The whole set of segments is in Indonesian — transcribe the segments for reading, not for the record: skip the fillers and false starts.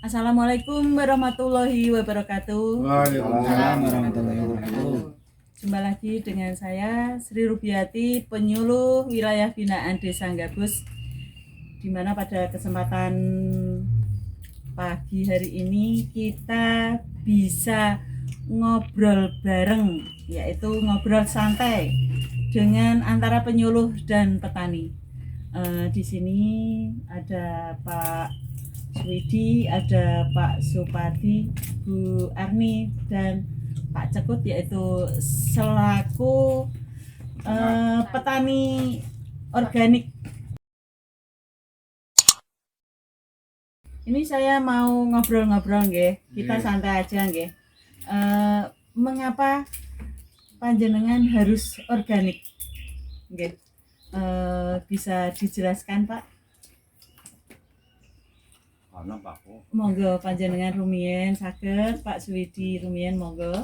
Assalamualaikum warahmatullahi wabarakatuh. Waalaikumsalam warahmatullahi wabarakatuh. Jumpa lagi dengan saya Sri Rubiati, penyuluh wilayah binaan Desa Gabus, di mana pada kesempatan pagi hari ini kita bisa ngobrol bareng, yaitu ngobrol santai dengan antara penyuluh dan petani. Di sini ada Pak Swidi, ada Pak Supadi, Bu Arni, dan Pak Cekut, yaitu selaku petani organik. Ini saya mau ngobrol-ngobrol nggih. Kita santai aja nggih. Mengapa panjenengan harus organik? Nggih. Bisa dijelaskan, Pak? Monggo panjenengan rumiyin saged, Pak Swidi rumiyin monggo.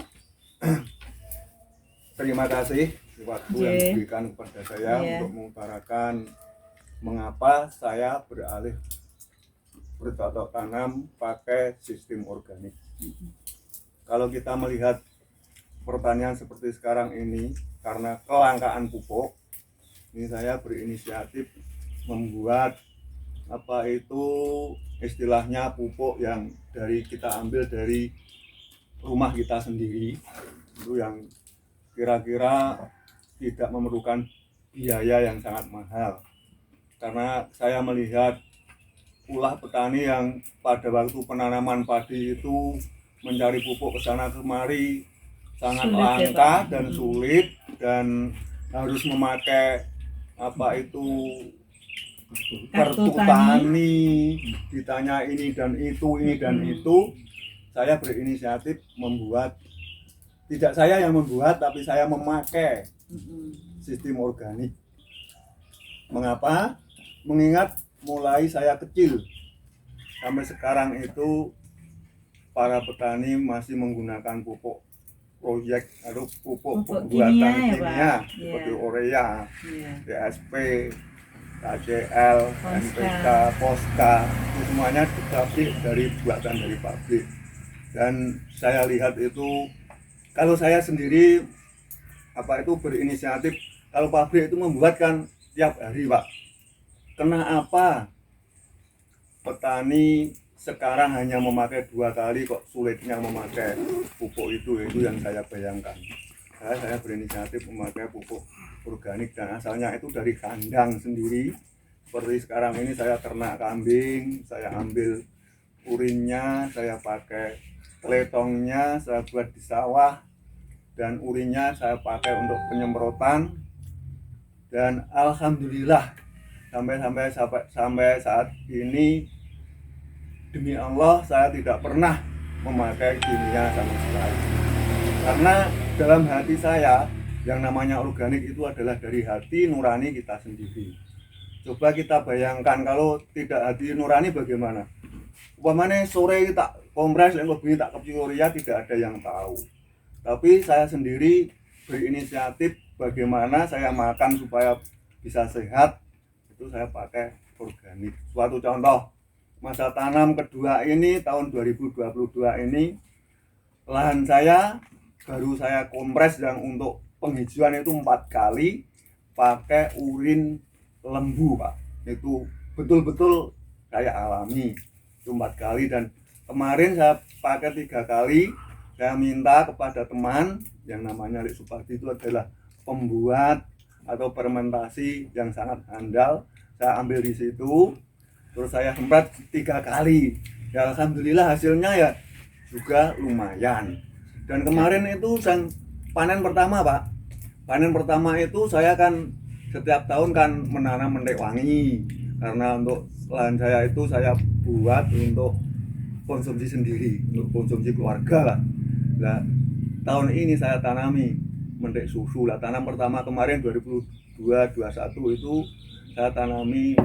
Terima kasih waktu yang diberikan kepada saya untuk mengutarakan mengapa saya beralih bercocok tanam pakai sistem organik. Kalau kita melihat pertanian seperti sekarang ini, karena kelangkaan pupuk, ini saya berinisiatif membuat istilahnya pupuk yang kita ambil dari rumah kita sendiri, itu yang kira-kira tidak memerlukan biaya yang sangat mahal. Karena saya melihat ulah petani yang pada waktu penanaman padi itu mencari pupuk ke sana kemari sangat langka dan sulit, dan harus memakai kartu tani, ditanya ini dan itu. Saya berinisiatif membuat, tidak saya yang membuat, tapi saya memakai sistem organik. Mengapa? Mengingat mulai saya kecil sampai sekarang itu para petani masih menggunakan pupuk proyek atau pupuk buatan kimia seperti urea, DSP, KCL, NPK, Poska, itu semuanya dari buatan dari pabrik. Dan saya lihat itu, kalau saya sendiri berinisiatif, kalau pabrik itu membuat kan tiap hari, Pak. Kenapa petani sekarang hanya memakai 2 kali, kok sulitnya memakai pupuk itu yang saya bayangkan. Saya berinisiatif memakai pupuk organik dan asalnya itu dari kandang sendiri. Seperti sekarang ini saya ternak kambing, saya ambil urinnya, saya pakai teletongnya, saya buat di sawah, dan urinnya saya pakai untuk penyemprotan. Dan alhamdulillah sampai saat ini, demi Allah, saya tidak pernah memakai kimia sama sekali. Karena dalam hati saya, yang namanya organik itu adalah dari hati nurani kita sendiri. Coba kita bayangkan kalau tidak hati nurani bagaimana? Umpamanya sore tak kompres, lebih tak kepioria, tidak ada yang tahu. Tapi saya sendiri berinisiatif bagaimana saya makan supaya bisa sehat, itu saya pakai organik. Suatu contoh, masa tanam kedua ini tahun 2022 ini, lahan saya baru saya kompres yang untuk penghijauan itu 4 kali pakai urin lembu, Pak. Itu betul-betul kayak alami, itu 4 kali. Dan kemarin saya pakai 3 kali. Saya minta kepada teman yang namanya Lik Supadi, itu adalah pembuat atau fermentasi yang sangat handal. Saya ambil di situ, terus saya semprot 3 kali. Ya alhamdulillah hasilnya ya juga lumayan. Dan kemarin itu panen pertama, Pak. Panen pertama itu saya kan setiap tahun kan menanam mendek wangi, karena untuk lahan saya itu saya buat untuk konsumsi sendiri, untuk konsumsi keluarga lah. Nah, tahun ini saya tanami mendek susu lah. Tanam pertama kemarin 2021 itu saya tanami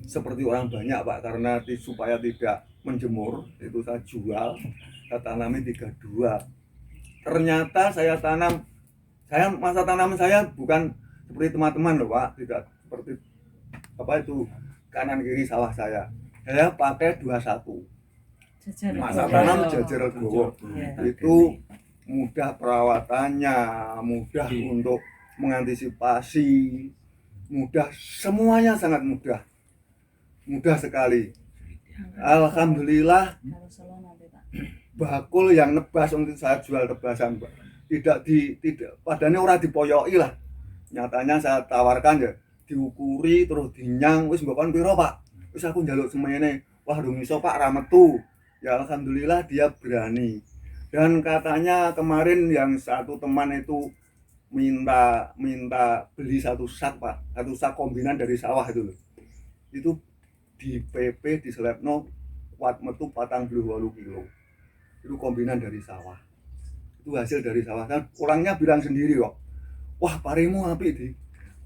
seperti orang banyak, Pak, karena supaya tidak menjemur, itu saya jual, saya tanami 32. Ternyata masa tanaman saya bukan seperti teman-teman loh, Pak, tidak seperti kanan kiri sawah saya pakai 21. Jajar masa Regowo. tanam Jajar Regowo. Iya. Itu mudah perawatannya, mudah untuk mengantisipasi, mudah, semuanya sangat mudah, mudah sekali. Alhamdulillah Kalau Solo nanti Pak. bakul yang nebas untuk saya jual tebasan, Pak. Tidak padahal orang dipoyoki lah. Nyatanya saya tawarkan ya diukuri terus dinyang wis mbok kon piro Pak? Wis aku njaluk semene. Wah dong iso Pak ra metu. Ya alhamdulillah dia berani. Dan katanya kemarin yang satu teman itu minta beli satu sak Pak, satu sak kombinan dari sawah itu loh. Itu di PP di Selepno kuat metu 48 kilo. Itu kombinan dari sawah. Itu hasil dari sawah. Kan orangnya bilang sendiri kok. Wah, parimu apik di.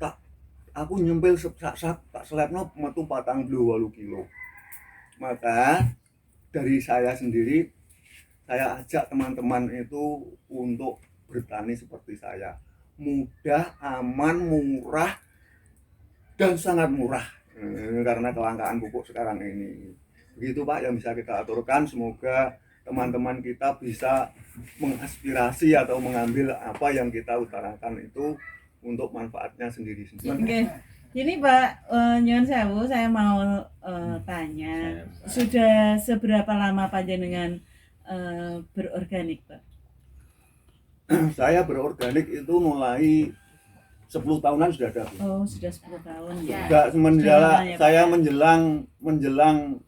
Tak aku nyempil sak tak selepno metu 48 kilo. Maka dari saya sendiri saya ajak teman-teman itu untuk bertani seperti saya. Mudah, aman, murah dan sangat murah. Karena kelangkaan pupuk sekarang ini. Begitu Pak yang bisa kita aturkan, semoga teman-teman kita bisa mengaspirasi atau mengambil apa yang kita utarakan itu untuk manfaatnya sendiri-sendiri. Oke. Ini Pak nyuwun sewu, saya mau tanya, sudah seberapa lama panjenengan berorganik Pak? Saya berorganik itu mulai 10 tahunan sudah ada. Oh, sudah 10 tahun ya. Enggak semenjak ya, saya Pak. menjelang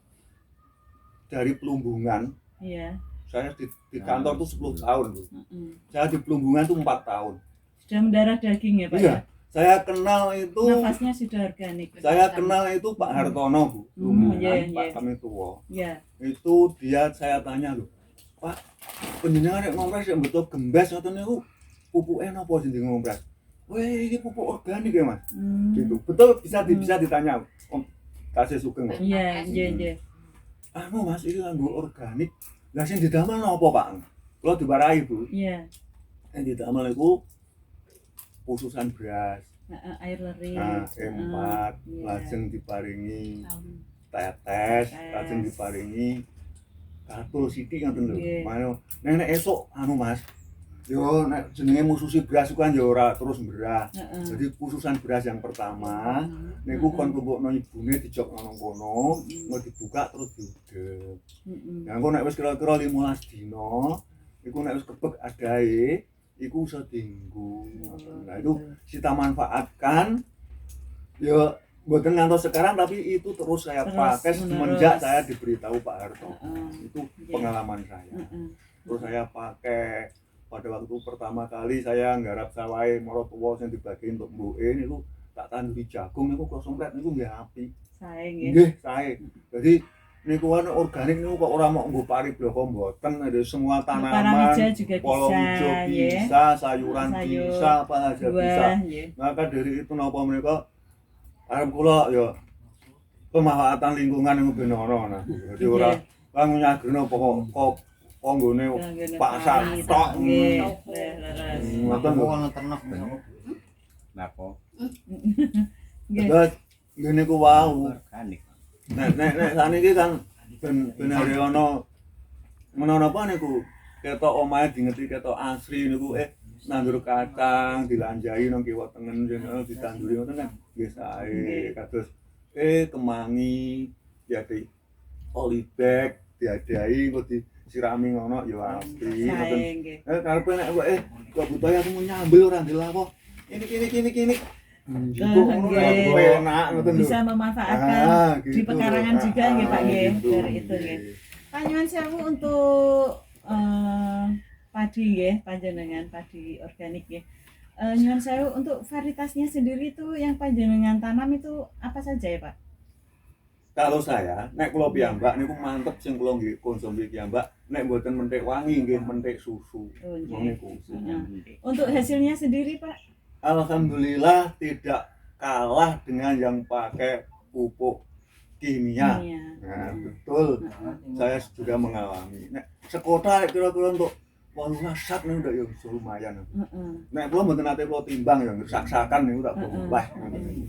dari Plumbungan. Iya. Saya di kantor tuh 10 tahun. Saya di Plumbungan tuh 4 tahun. Sudah mendarah daging ya Pak Iya. ya? Saya kenal itu Nafasnya sudah organik. saya kenal itu Pak Hartono Bu. Plumbungan, iya, Pak iya. kami tua. Ya. Itu dia saya tanya loh, Pak, penjenengan nek ngompres yang betul gembes ngoten niku pupuke napa sing ngompres? Weh, ini pupuk organik ya Mas. Gitu. Betul bisa ditanya Om Kasih Sugeng. Mas. Iya, iya. Anu Mas, ini nganggo organik. Lah sing didamel napa Pak? Kula diwarai Bu. Iya. Yang didamel iku pususan beras. Air leri. Nah, empat, iya. lajeng diparingi tetes, lajeng diparingi katul sithik ngoten lho. Nggih. Mano nek esuk anu Mas. Yo nek jenenge mususi beras iku kan yo ora terus berah. Jadi pususan beras yang pertama niku kon kumpulno ibune dijok nang kono, mau dibuka terus diudek. Ya engko nek wis kira-kira 15 dina, iku nek wis kebek adahe, iku iso dienggo. Nah itu kita manfaatkan ya mboten ngantos sekarang tapi itu terus saya pakai semenjak saya diberitahu Pak Harto. Itu pengalaman saya. Terus saya pakai pada waktu pertama kali saya nggarap sawai moro tuwa sing dibagi untuk mbuke niku tak tanduri jagung niku kosongplet niku nggih apik. Sae nggih. Nggih, sae. Jadi niku kan organik niku kok ora mok nggo pari bloko mboten, ada semua tanaman. Palawija juga Polong bisa, hijau ya. bisa, sayuran Sayur, bisa, apa aja buah, bisa. nggih. Maka dari itu napa menika arep kula ya pemanfaatan lingkungan niku ben ana. Nah. Jadi ora kang nyagrena kok nggone pasar tok. Nggih. Ngoten lho. Ono ternak ben. Napa? Nggih. Terus ngene ku wau. Organik. Nek saniki kan ben are ana menapa niku ketok omahe dingeti ketok asri niku nandur kacang dilanjahi nang kiwa tengen ditanduri ngoten kan nggih sae kados kemangi diadai polybag diadai kok disirami ngono ya apik ngoten. Karepe nek kok butuh aku nyambel ora ndelapo. Ini. Enak ngoten lho. Bisa memanfaatkan gitu. di pekarangan juga nggih Pak nggih Gitu. dari itu nggih. Pak nyuwun sewu untuk padi nggih panjenengan padi organik nggih. Nyuwun sewu untuk varietasnya sendiri itu yang panjenengan tanam itu apa saja ya Pak? Kalau saya nek kula piyambak niku mantep sing kula nggih konsumsi piyambak nek mboten menthik wangi nggih menthik susu. Oh, nggih. Niku. Untuk hasilnya sendiri Pak? Alhamdulillah tidak kalah dengan yang pakai pupuk kimia. Nah, betul. Saya juga mengalami. Nek sekota kira-kira untuk 18 sak niku udah ya lumayan. Nek kula mboten nate kula timbang ya sak-sakan niku tak boleh.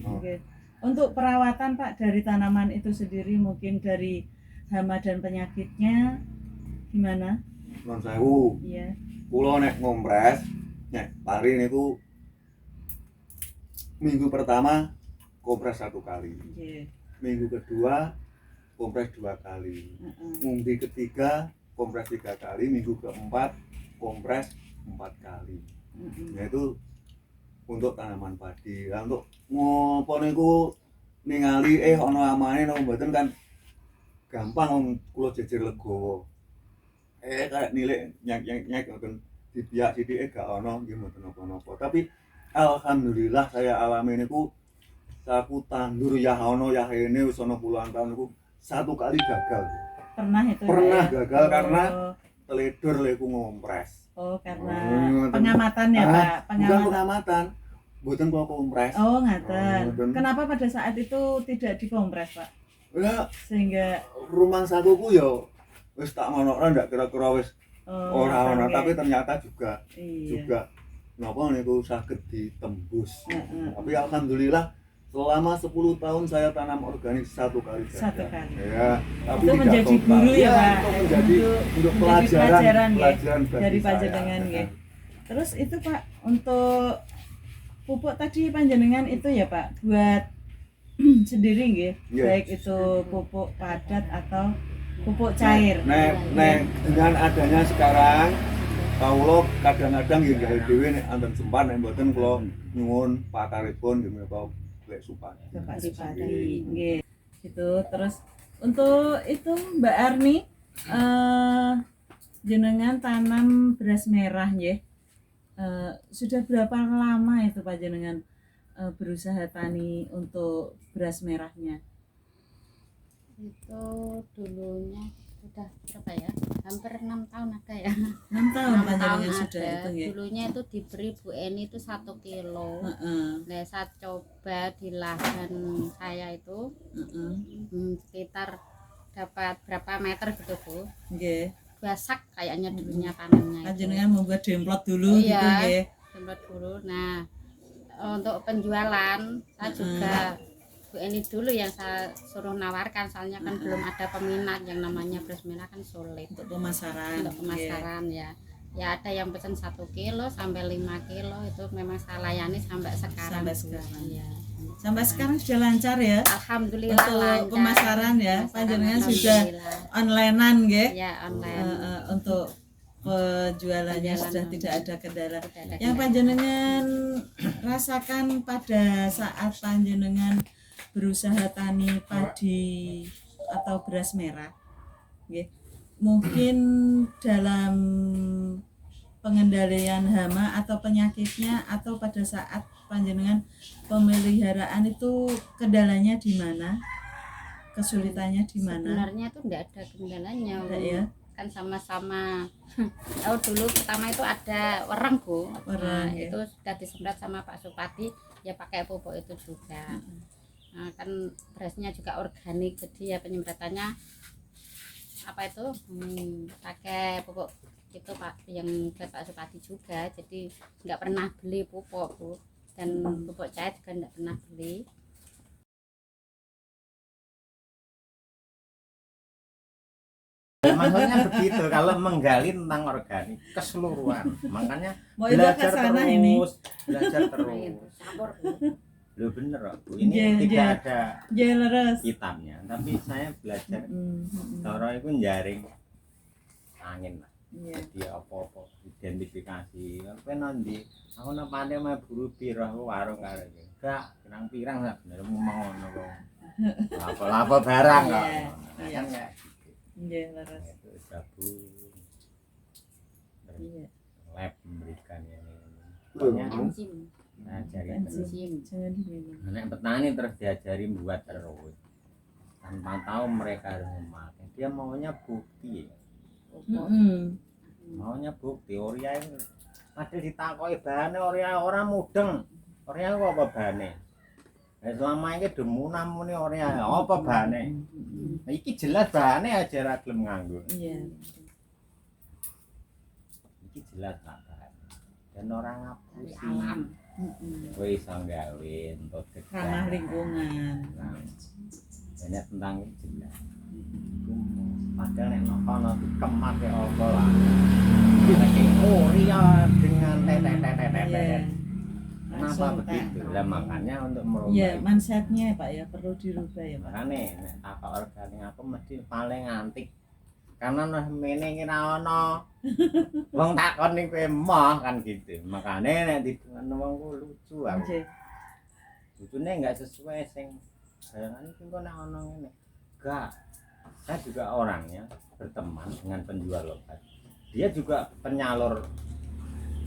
Oke. Untuk perawatan Pak dari tanaman itu sendiri mungkin dari hama dan penyakitnya Gimana? Non sewu. Iya. Kula nek ngompres, nek pari niku minggu pertama kompres 1 kali. Nggih. Minggu kedua kompres 2 kali. Heeh. Minggu ketiga kompres 3 kali, minggu keempat kompres 4 kali. Heeh. Nah itu untuk tanaman padi. Lah untuk ngopo niku ningali ana amane napa mboten kan gampang wong kula jejer legowo. Kayak nilik nyek ngoten dibiak sithike gak ana nggih mboten napa-napa. Tapi alhamdulillah saya alami niku saku tandur ya ana ya rene wis ana puluhan tahun niku 1 kali gagal. Pernah itu Pernah ya? gagal karena Oh. teledor leku ngompres. Oh, karena Oh, pengamatan ya, Pak? Bukan pengamatan. Mboten kok kompres. Oh, ngaten. Ngoten. Kenapa pada saat itu tidak dikompres, Pak? Lah Sehingga rumah sakuku ya wis tak monokno ndak kira-kira wis ora ana, oke. tapi ternyata juga Iya. napa niku saged ditembus. Heeh. Tapi alhamdulillah selama 10 tahun saya tanam organik 1 kali gagal. 1 kali. Ya, tapi Itu tidak menjadi total. guru ya, Pak? Untuk menjadi Untuk pelajaran pelajaran, ya, bagi dari saya. panjenengan, ya. Terus itu, Pak, untuk pupuk tadi panjenengan itu ya, Pak, buat sendiri nggih, Iya. baik itu pupuk padat atau pupuk cair. Nek dengan adanya sekarang kawula kadang-kadang nggih gawe dhewe nek anten sempat nek mboten kula nyuwun pakaripun nggih menika Lek Supadi. Bapak Supadi, nggih. Gitu. Terus untuk itu Mbak Arni jenengan tanam beras merah nggih. Sudah berapa lama itu Pak jenengan berusaha tani untuk beras merahnya? Itu dulunya udah berapa ya, hampir 6 tahun ada ya. 6 tahun 6 tahun panjenengan sudah ada. itu nggih. Dulunya itu diberi Bu Eni itu 1 kilo. Heeh. Nah, saya coba di lahan saya itu Heeh. sekitar dapat berapa meter gitu Bu, Nggih. basak kayaknya dulunya tanamnya itu. Panjenengan membuat demplot dulu Iya. gitu nggih. Semprot dulu. Nah, untuk penjualan saya juga Bu Eni dulu yang saya suruh nawarkan, soalnya kan belum ada peminat, yang namanya beras merah kan sulit Untuk pemasaran. untuk pemasaran ya. Ya ada yang pesen 1 kilo sampai 5 kilo, itu memang saya layani sampai sekarang. Sampai Bu. sekarang. Iya. Sampai sekarang sudah lancar ya Alhamdulillah untuk lancar. pemasaran ya. Pemasaran, Panjenengan sudah alhamdulillah. onlinean nggih. Ya online. Untuk penjualannya Penjualan sudah online. tidak ada kendala. Tidak ada Yang kendala. panjenengan rasakan pada saat panjenengan berusaha tani padi atau beras merah, nggih. Mungkin dalam pengendalian hama atau penyakitnya, atau pada saat panjenengan pemeliharaan itu kendalanya di mana? Kesulitannya di mana? Sebenarnya itu enggak ada kendalanya. Ada Bu. ya? Kan sama-sama. Oh dulu pertama itu ada wereng Bu. Wereng, Nah, ya. itu sudah disemprot sama Pak Supadi, ya pakai pupuk itu juga. Nah, kan berasnya juga organik, jadi ya penyemprotannya apa itu pakai pupuk itu Pak, yang buat Pak Supadi juga, jadi nggak pernah beli pupuk Bu, dan pupuk cair juga nggak pernah beli. Maksudnya begitu, kalau menggali tentang organik keseluruhan, makanya Mau ibu ke belajar sana terus, ini. belajar Nah, terus. itu campur Bu. Loh bener kok, Bu. Ini Iya, tidak iya. ada Nggih leres. hitamnya, tapi saya belajar Mm. cara itu njaring angin lah. Iya. Jadi apa-apa identifikasi. Apa nanti aku napane mah buru piro aku warung karo iki. Enggak, pirang-pirang sak bener mau ngono kok. Apa-apa barang kok. Iya, Nah, iya. kan kayak gitu. Nggih leres. Itu sabun. Iya. Lab memberikan ini. Pokoknya Enzim. Ngajari Enzim. terus. Enzim. Jangan diminum. Nek petani terus diajari buat terus. Tanpa tahu mereka harus memakai. Dia maunya bukti. Mm-mm. Maunya bukti. Oria itu ada ditakoki bahane oria ora mudeng. Oria kok apa bahane? Selama ini demunam muni oria apa bahane? Nah, iki jelas bahane aja ra gelem nganggo. Iya. Iki jelas tak bahane. Dan orang Dari ngapusi. alam. Mm-mm. Kowe iso gawe untuk Ramah lingkungan. Nah, banyak tentang itu jelas. Padahal nek nokono dikemat ya apa lah. Iki Korea dengan tetet. Kenapa Langsung begitu? tak. Lah makanya untuk merubah. Iya, mindsetnya ya Pak ya perlu dirubah ya Pak. Makanya nek takok organik aku mesti paling antik. Karena nah mene iki ra ono. Wong takon ning kowe emoh kan gitu. Makanya nek didungan wong ku lucu aku. Nggih. Lucunya enggak sesuai sing bayangan iki kok nek ono ngene. Enggak. Saya juga orangnya berteman dengan penjual obat. Dia juga penyalur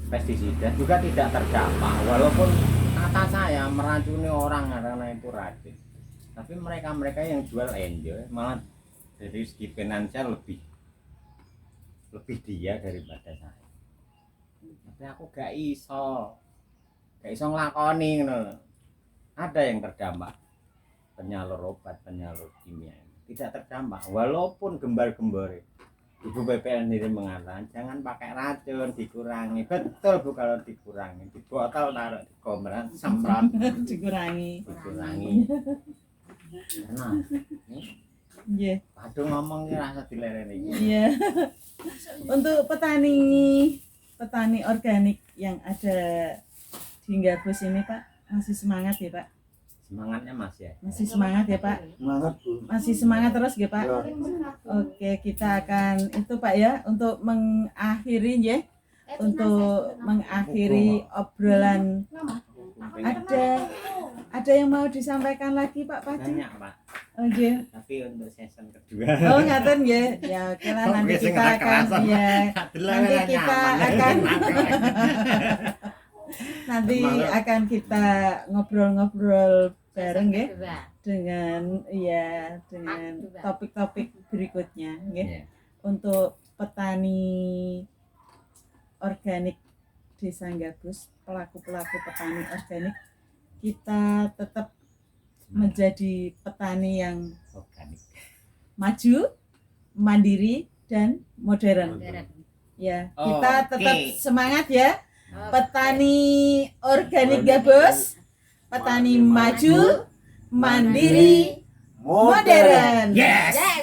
pestisida juga tidak terdampak walaupun kata saya meracuni orang karena itu racun. Tapi mereka yang jual enjoy malah dari segi finansial lebih dia daripada saya. Tapi aku gak iso nglakoni ngono. Ada yang terdampak penyalur obat, penyalur kimia tidak terdampak walaupun gembar-gembor. Ibu BPL sendiri mengatakan jangan pakai racun, dikurangi. Betul Bu kalau dikurangi. Di botol taruh di komeran semprot Dikurangi. Nah, ini Nggih. aduh ngomong ini rasa dilereni. Iya. Untuk petani organik yang ada di Gabus ini Pak, masih semangat ya Pak? Semangatnya masih ya. Masih semangat ya Pak? Semangat Bu. Masih semangat terus ya Pak? Ya. Oke, kita akan itu Pak ya untuk mengakhiri ya. Untuk mengakhiri obrolan ada yang mau disampaikan lagi Pak Padi? Banyak Pak. Oh nggih. Tapi untuk season kedua. Oh ngaten nggih. Ya oke lah nanti kita akan ya nanti kita akan nanti akan kita ngobrol-ngobrol bareng nggih dengan topik-topik berikutnya nggih. Iya. Untuk petani organik Desa Gabus, pelaku-pelaku petani organik, kita tetap menjadi petani yang Organik. maju, mandiri dan modern. Ya, kita tetap semangat ya. Petani organik Gabus, petani maju, mandiri, modern. Yes.